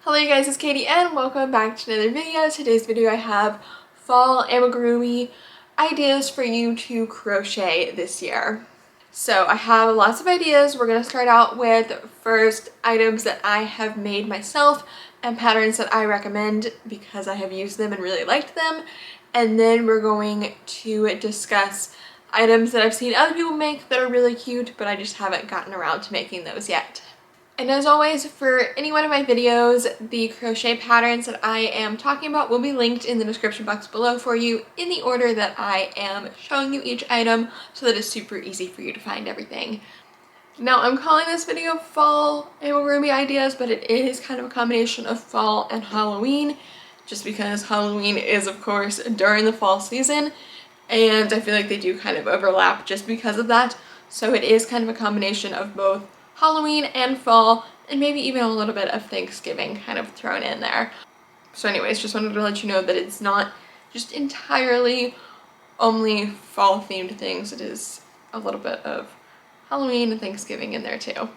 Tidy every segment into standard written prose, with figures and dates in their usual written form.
Hello you guys, it's Katie and welcome back to another video. Today's video I have fall amigurumi ideas for you to crochet this year. So I have lots of ideas. We're going to start out with first items that I have made myself and patterns that I recommend because I have used them and really liked them. And then we're going to discuss items that I've seen other people make that are really cute, but I just haven't gotten around to making those yet. And as always, for any one of my videos, the crochet patterns that I am talking about will be linked in the description box below for you in the order that I am showing you each item so that it's super easy for you to find everything. Now, I'm calling this video Fall Amigurumi Ideas, but it is kind of a combination of fall and Halloween, just because Halloween is, of course, during the fall season, and I feel like they do kind of overlap just because of that. So it is kind of a combination of both Halloween and fall, and maybe even a little bit of Thanksgiving kind of thrown in there. So anyways, just wanted to let you know that it's not just entirely only fall themed things. It is a little bit of Halloween and Thanksgiving in there too.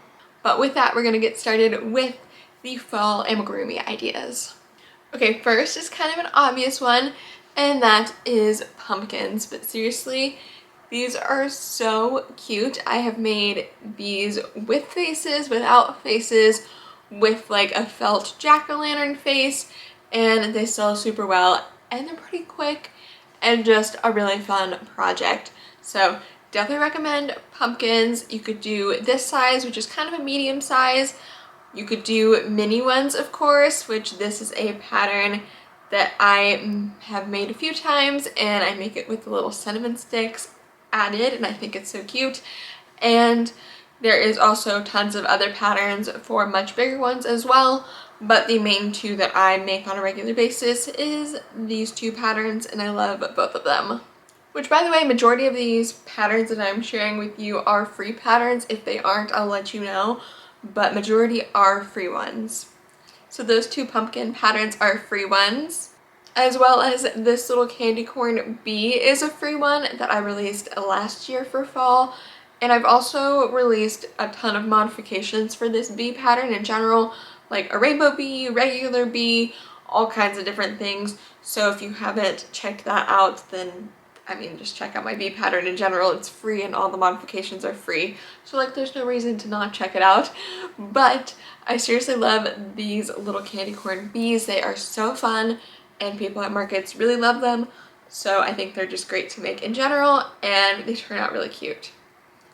But with that, we're gonna get started with the fall amigurumi ideas. Okay, first is kind of an obvious one, and that is pumpkins. But seriously, these are so cute. I have made these with faces, without faces, with like a felt jack-o'-lantern face, and they sell super well, and they're pretty quick and just a really fun project. So definitely recommend pumpkins. You could do this size, which is kind of a medium size. You could do mini ones, of course, which this is a pattern that I have made a few times, and I make it with the little cinnamon sticks added, and I think it's so cute. And there is also tons of other patterns for much bigger ones as well, but the main two that I make on a regular basis is these two patterns, and I love both of them. Which, by the way, majority of these patterns that I'm sharing with you are free patterns. If they aren't, I'll let you know, but majority are free ones. So those two pumpkin patterns are free ones, as well as this little candy corn bee is a free one that I released last year for fall. And I've also released a ton of modifications for this bee pattern in general, like a rainbow bee, regular bee, all kinds of different things. So if you haven't checked that out, then I mean, just check out my bee pattern in general. It's free and all the modifications are free. So like there's no reason to not check it out. But I seriously love these little candy corn bees. They are so fun and people at markets really love them. So I think they're just great to make in general, and they turn out really cute.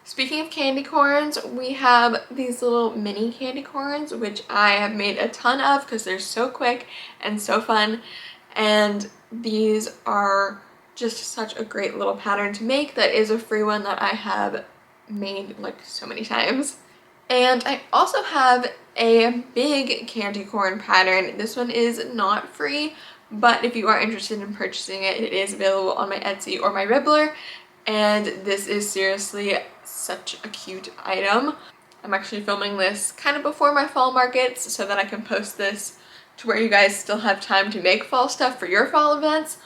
Speaking of candy corns, we have these little mini candy corns, which I have made a ton of because they're so quick and so fun. And these are just such a great little pattern to make. That is a free one that I have made like so many times. And I also have a big candy corn pattern. This one is not free, but if you are interested in purchasing it, it is available on my Etsy or my Ribbler. And this is seriously such a cute item. I'm actually filming this kind of before my fall markets so that I can post this to where you guys still have time to make fall stuff for your fall events.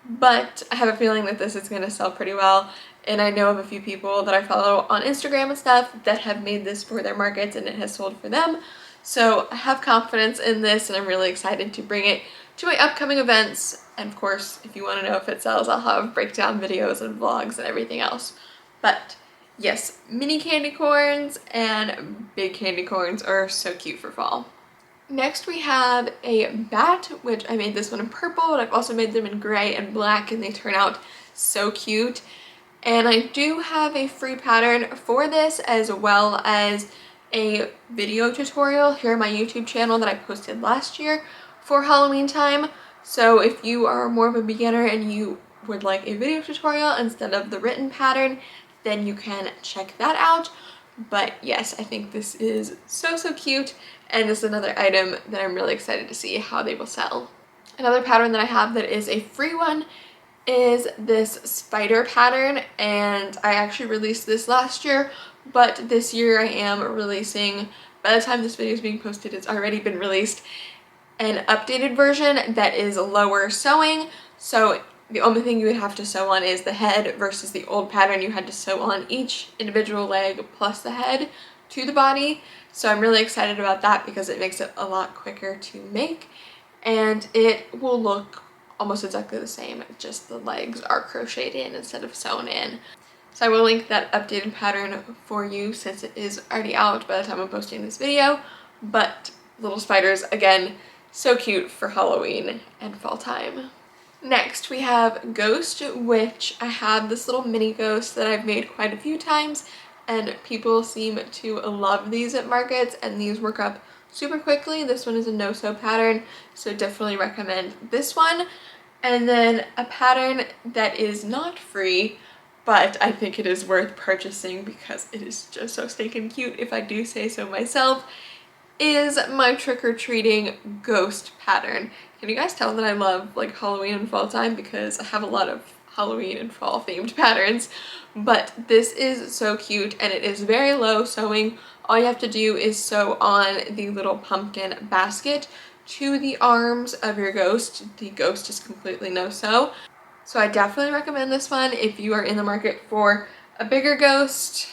But I have a feeling that this is going to sell pretty well, and I know of a few people that I follow on Instagram and stuff that have made this for their markets and it has sold for them. So I have confidence in this, and I'm really excited to bring it to my upcoming events. And of course, if you want to know if it sells, I'll have breakdown videos and vlogs and everything else. But yes, mini candy corns and big candy corns are so cute for fall. Next we have a bat, which I made this one in purple, but I've also made them in gray and black, and they turn out so cute. And I do have a free pattern for this, as well as a video tutorial here on my YouTube channel that I posted last year for Halloween time. So if you are more of a beginner and you would like a video tutorial instead of the written pattern, then you can check that out. But yes, I think this is so cute, and is another item that I'm really excited to see how they will sell. Another pattern that I have that is a free one is this spider pattern, and I actually released this last year, but this year I am releasing, by the time this video is being posted, it's already been released, an updated version that is lower sewing. So the only thing you would have to sew on is the head, versus the old pattern you had to sew on each individual leg plus the head to the body. So I'm really excited about that because it makes it a lot quicker to make, and it will look almost exactly the same, just the legs are crocheted in instead of sewn in. So I will link that updated pattern for you since it is already out by the time I'm posting this video. But little spiders, again, so cute for Halloween and fall time. Next we have Ghost, which I have this little mini ghost that I've made quite a few times, and people seem to love these at markets, and these work up super quickly. This one is a no-sew pattern, so definitely recommend this one. And then a pattern that is not free, but I think it is worth purchasing because it is just so stinking cute, if I do say so myself, is my trick-or-treating ghost pattern. Can you guys tell that I love like Halloween and fall time because I have a lot of Halloween and fall themed patterns? But this is so cute, and it is very low sewing. All you have to do is sew on the little pumpkin basket to the arms of your ghost. The ghost is completely no sew. So I definitely recommend this one if you are in the market for a bigger ghost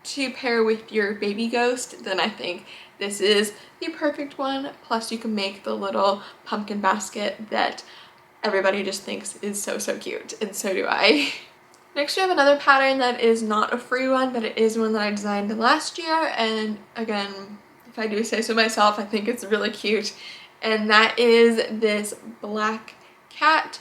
to pair with your baby ghost. Then I think this is the perfect one. Plus you can make the little pumpkin basket that everybody just thinks is so cute, and so do I. Next we have another pattern that is not a free one, but it is one that I designed last year, and again, if I do say so myself, I think it's really cute. And that is this black cat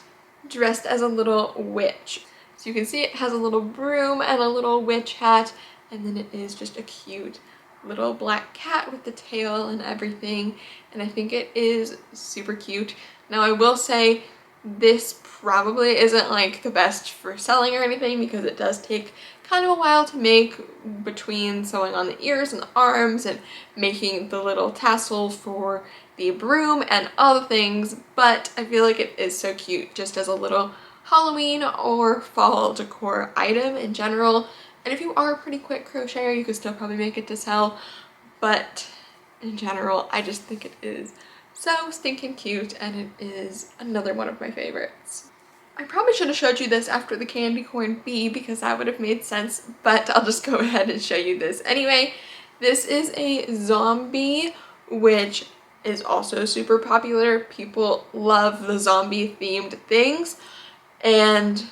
dressed as a little witch. So you can see it has a little broom and a little witch hat, and then it is just a cute little black cat with the tail and everything, and I think it is super cute. Now I will say this probably isn't like the best for selling or anything because it does take kind of a while to make, between sewing on the ears and the arms and making the little tassel for the broom and all the things, but I feel like it is so cute just as a little Halloween or fall decor item in general. And if you are a pretty quick crocheter, you could still probably make it to sell, but in general, I just think it is so stinking cute, and it is another one of my favorites. I probably should have showed you this after the candy corn bee because that would have made sense, but I'll just go ahead and show you this. Anyway, this is a zombie, which is also super popular. People love the zombie themed things, and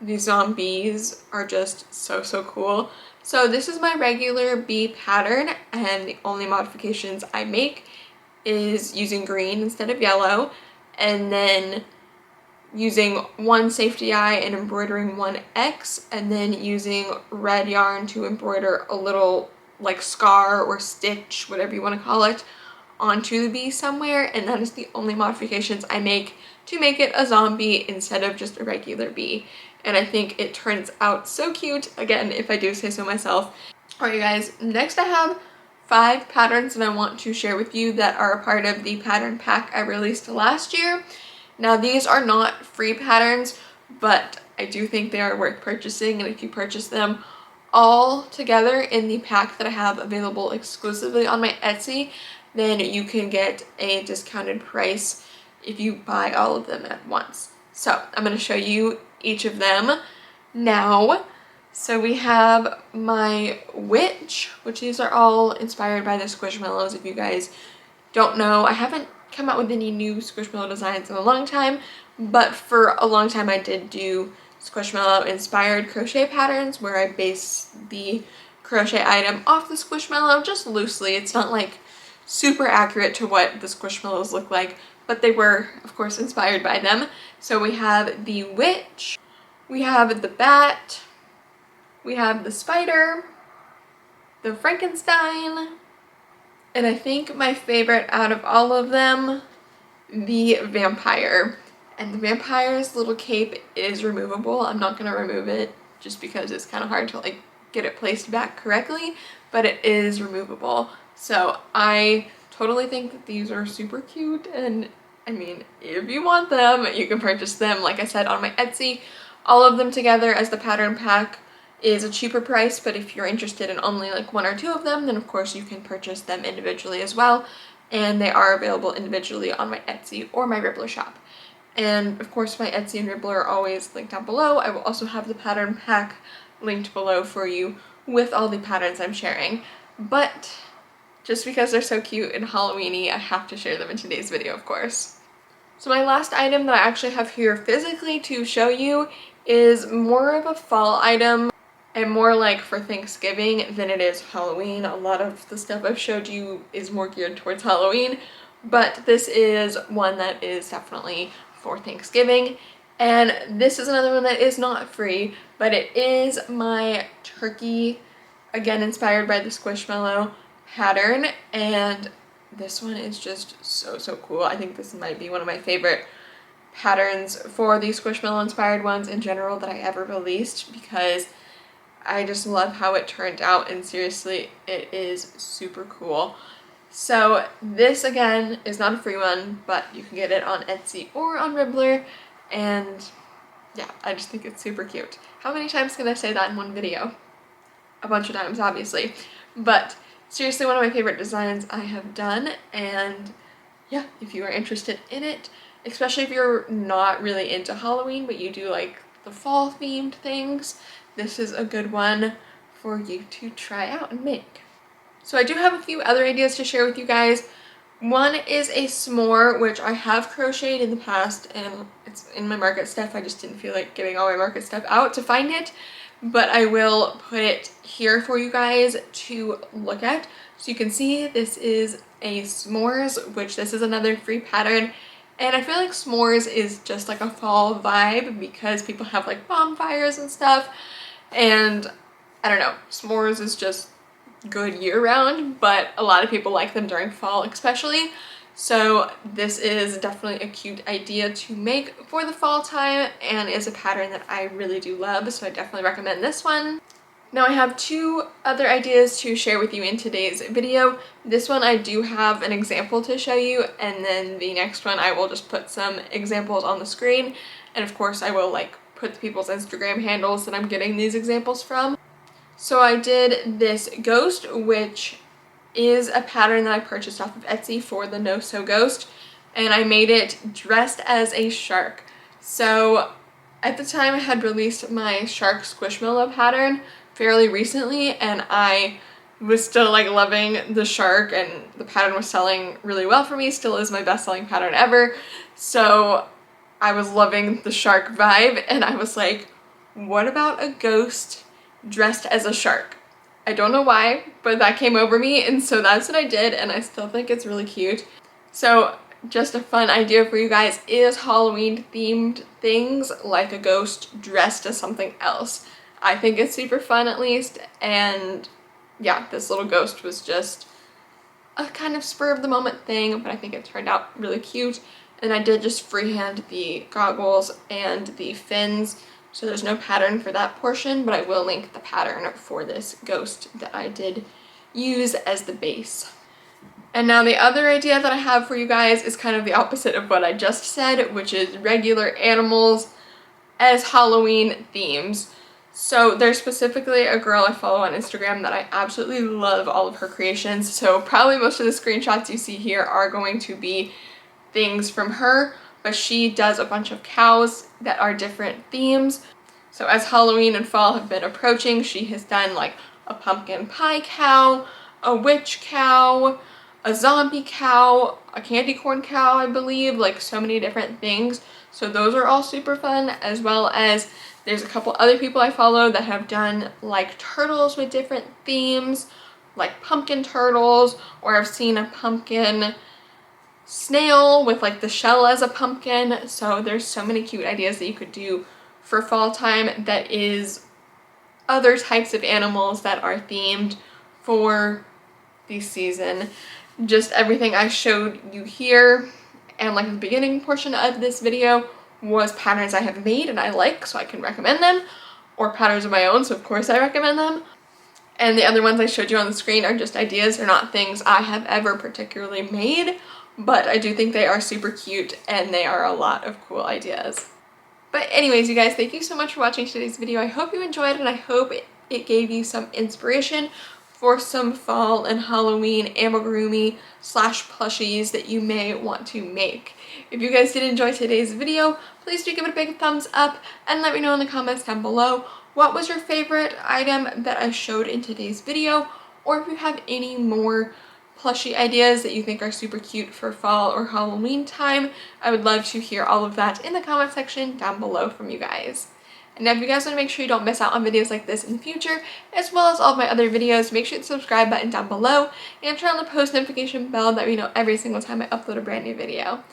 the zombies are just so cool. So this is my regular bee pattern, and the only modifications I make is using green instead of yellow, and then using one safety eye and embroidering one X, and then using red yarn to embroider a little like scar or stitch, whatever you want to call it, onto the bee somewhere. And that is the only modifications I make to make it a zombie instead of just a regular bee. And I think it turns out so cute, again, if I do say so myself. Alright guys, next I have 5 patterns that I want to share with you that are a part of the pattern pack I released last year. Now these are not free patterns, but I do think they are worth purchasing, and if you purchase them all together in the pack that I have available exclusively on my Etsy, then you can get a discounted price if you buy all of them at once. So I'm going to show you each of them now. So we have my witch, which these are all inspired by the Squishmallows. If you guys don't know, I haven't come out with any new Squishmallow designs in a long time, but for a long time I did do Squishmallow inspired crochet patterns where I base the crochet item off the Squishmallow just loosely. It's not like super accurate to what the Squishmallows look like, but they were of course inspired by them. So we have the witch, we have the bat, we have the spider, the Frankenstein, and I think my favorite out of all of them, the vampire. And the vampire's little cape is removable. I'm not going to remove it just because it's kind of hard to like get it placed back correctly, but it is removable. So I totally think that these are super cute, and I mean, if you want them, you can purchase them, like I said, on my Etsy. All of them together as the pattern pack is a cheaper price, but if you're interested in only like 1 or 2 of them, then of course you can purchase them individually as well, and they are available individually on my Etsy or my Ribbler shop. And of course my Etsy and Ribbler are always linked down below. I will also have the pattern pack linked below for you with all the patterns I'm sharing. but just because they're so cute and Halloween-y, I have to share them in today's video, of course. So my last item that I actually have here physically to show you is more of a fall item and more like for Thanksgiving than it is Halloween. A lot of the stuff I've showed you is more geared towards Halloween, but this is one that is definitely for Thanksgiving. And this is another one that is not free, but it is my turkey, again inspired by the Squishmallow pattern, and this one is just so cool. I think this might be one of my favorite patterns for the Squishmallow inspired ones in general that I ever released, because I just love how it turned out, and seriously, it is super cool. So this again is not a free one, but you can get it on Etsy or on Ribbler, and yeah, I just think it's super cute. How many times can I say that in one video? A bunch of times, obviously, but seriously one of my favorite designs I have done. And yeah, if you are interested in it, especially if you're not really into Halloween but you do like the fall themed things, this is a good one for you to try out and make. So I do have a few other ideas to share with you guys. One is a s'more, which I have crocheted in the past and it's in my market stuff. I just didn't feel like getting all my market stuff out to find it, but I will put it here for you guys to look at. So you can see this is a s'mores, which this is another free pattern. And I feel like s'mores is just like a fall vibe because people have like bonfires and stuff. And I don't know, s'mores is just good year round, but a lot of people like them during fall especially. So this is definitely a cute idea to make for the fall time and is a pattern that I really do love, so I definitely recommend this one. Now I have two other ideas to share with you in today's video. This one I do have an example to show you, and then the next one I will just put some examples on the screen, and of course I will like put the people's Instagram handles that I'm getting these examples from. So I did this ghost, which is a pattern that I purchased off of Etsy for the No Sew Ghost, and I made it dressed as a shark. So at the time I had released my shark Squishmallow pattern fairly recently, and I was still like loving the shark, and the pattern was selling really well for me, still is my best selling pattern ever. So I was loving the shark vibe, and I was like, what about a ghost dressed as a shark? I don't know why, but that came over me, and so that's what I did, and I still think it's really cute. So just a fun idea for you guys is Halloween themed things like a ghost dressed as something else. I think it's super fun at least, and yeah, this little ghost was just a kind of spur of the moment thing, but I think it turned out really cute. And I did just freehand the goggles and the fins, so there's no pattern for that portion, but I will link the pattern for this ghost that I did use as the base. And now the other idea that I have for you guys is kind of the opposite of what I just said, which is regular animals as Halloween themes. So there's specifically a girl I follow on Instagram that I absolutely love all of her creations, so probably most of the screenshots you see here are going to be things from her, but she does a bunch of cows that are different themes. So as Halloween and fall have been approaching, she has done like a pumpkin pie cow, a witch cow, a zombie cow, a candy corn cow, I believe, like so many different things. So those are all super fun, as well as there's a couple other people I follow that have done like turtles with different themes, like pumpkin turtles, or I've seen a pumpkin snail with like the shell as a pumpkin. So there's so many cute ideas that you could do for fall time that is other types of animals that are themed for the season. Just everything I showed you here and like the beginning portion of this video was patterns I have made and I like, so I can recommend them, or patterns of my own, so of course I recommend them. And the other ones I showed you on the screen are just ideas. They're not things I have ever particularly made, but I do think they are super cute and they are a lot of cool ideas. But anyways, you guys, thank you so much for watching today's video. I hope you enjoyed it, and I hope it gave you some inspiration for some fall and Halloween amigurumi / plushies that you may want to make. If you guys did enjoy today's video, please do give it a big thumbs up and let me know in the comments down below what was your favorite item that I showed in today's video, or if you have any more plushie ideas that you think are super cute for fall or Halloween time. I would love to hear all of that in the comment section down below from you guys. And now if you guys want to make sure you don't miss out on videos like this in the future, as well as all of my other videos, make sure to hit the subscribe button down below and turn on the post notification bell that you know every single time I upload a brand new video.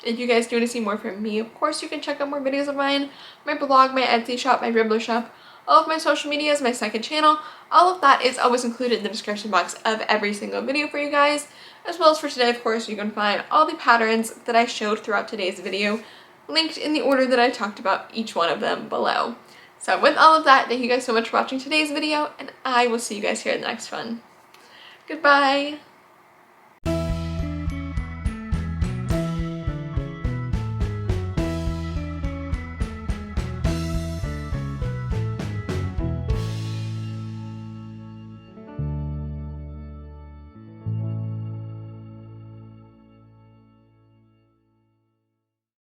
If you guys do want to see more from me, of course you can check out more videos of mine, my blog, my Etsy shop, my Ribbler shop, all of my social medias, my second channel. All of that is always included in the description box of every single video for you guys. As well as for today, of course, you can find all the patterns that I showed throughout today's video linked in the order that I talked about each one of them below. So with all of that, thank you guys so much for watching today's video, and I will see you guys here in the next one. Goodbye!